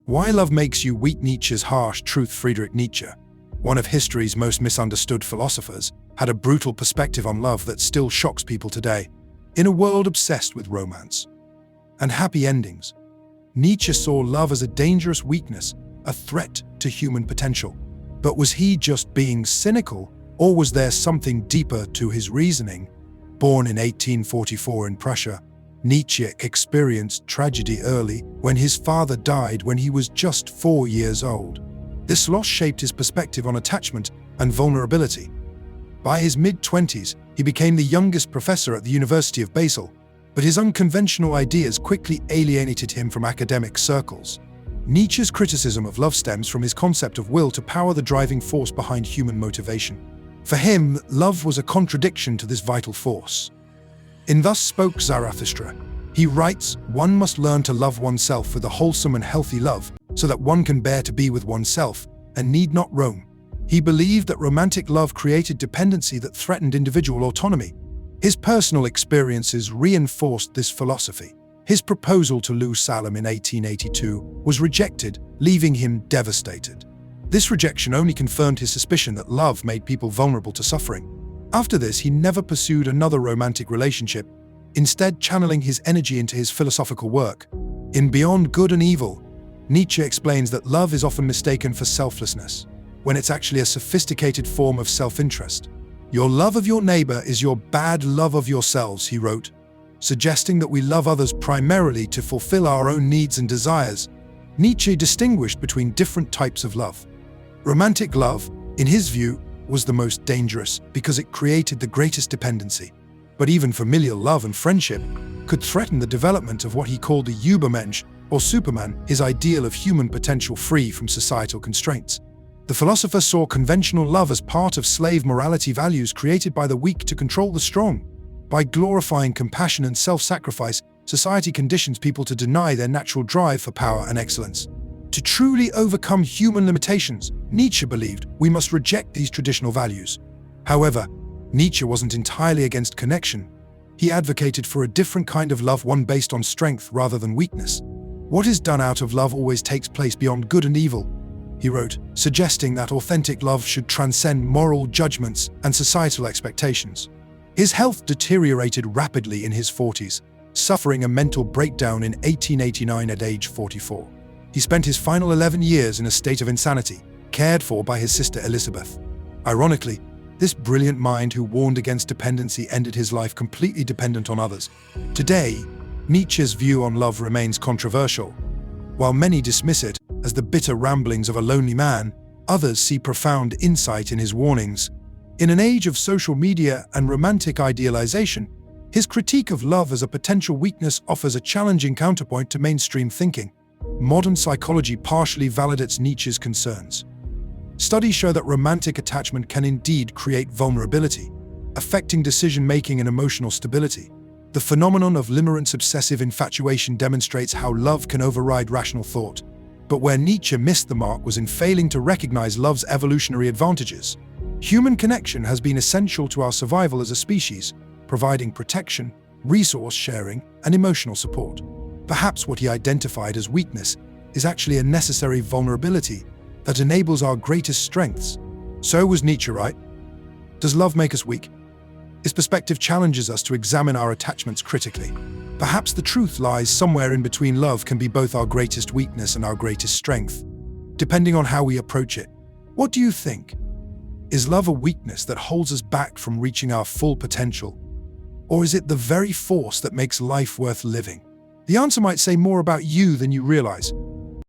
Why Love Makes You Weak. Nietzsche's harsh truth. Friedrich Nietzsche, one of history's most misunderstood philosophers, had a brutal perspective on love that still shocks people today. In a world obsessed with romance and happy endings, Nietzsche saw love as a dangerous weakness, a threat to human potential. But was he just being cynical, or was there something deeper to his reasoning? Born in 1844 in Prussia, Nietzsche experienced tragedy early when his father died when he was just 4 years old. This loss shaped his perspective on attachment and vulnerability. By his mid-20s, he became the youngest professor at the University of Basel, but his unconventional ideas quickly alienated him from academic circles. Nietzsche's criticism of love stems from his concept of will to power, the driving force behind human motivation. For him, love was a contradiction to this vital force. In Thus Spoke Zarathustra, he writes, "One must learn to love oneself with a wholesome and healthy love, so that one can bear to be with oneself and need not roam." He believed that romantic love created dependency that threatened individual autonomy. His personal experiences reinforced this philosophy. His proposal to Lou Salem in 1882 was rejected, leaving him devastated. This rejection only confirmed his suspicion that love made people vulnerable to suffering. After this, he never pursued another romantic relationship, instead channeling his energy into his philosophical work. In Beyond Good and Evil, Nietzsche explains that love is often mistaken for selflessness, when it's actually a sophisticated form of self-interest. "Your love of your neighbor is your bad love of yourselves," he wrote, suggesting that we love others primarily to fulfill our own needs and desires. Nietzsche distinguished between different types of love. Romantic love, in his view, was the most dangerous because it created the greatest dependency. But even familial love and friendship could threaten the development of what he called the Übermensch, or Superman, his ideal of human potential free from societal constraints. The philosopher saw conventional love as part of slave morality values created by the weak to control the strong. By glorifying compassion and self-sacrifice, society conditions people to deny their natural drive for power and excellence. To truly overcome human limitations, Nietzsche believed we must reject these traditional values. However, Nietzsche wasn't entirely against connection. He advocated for a different kind of love, one based on strength rather than weakness. "What is done out of love always takes place beyond good and evil," he wrote, suggesting that authentic love should transcend moral judgments and societal expectations. His health deteriorated rapidly in his 40s, suffering a mental breakdown in 1889 at age 44. He spent his final 11 years in a state of insanity, cared for by his sister Elizabeth. Ironically, this brilliant mind who warned against dependency ended his life completely dependent on others. Today, Nietzsche's view on love remains controversial. While many dismiss it as the bitter ramblings of a lonely man, others see profound insight in his warnings. In an age of social media and romantic idealization, his critique of love as a potential weakness offers a challenging counterpoint to mainstream thinking. Modern psychology partially validates Nietzsche's concerns. Studies show that romantic attachment can indeed create vulnerability, affecting decision-making and emotional stability. The phenomenon of limerence obsessive infatuation demonstrates how love can override rational thought. But where Nietzsche missed the mark was in failing to recognize love's evolutionary advantages. Human connection has been essential to our survival as a species, providing protection, resource sharing, and emotional support. Perhaps what he identified as weakness is actually a necessary vulnerability that enables our greatest strengths. So was Nietzsche right? Does love make us weak? His perspective challenges us to examine our attachments critically. Perhaps the truth lies somewhere in between. Love can be both our greatest weakness and our greatest strength, depending on how we approach it. What do you think? Is love a weakness that holds us back from reaching our full potential? Or is it the very force that makes life worth living? The answer might say more about you than you realize.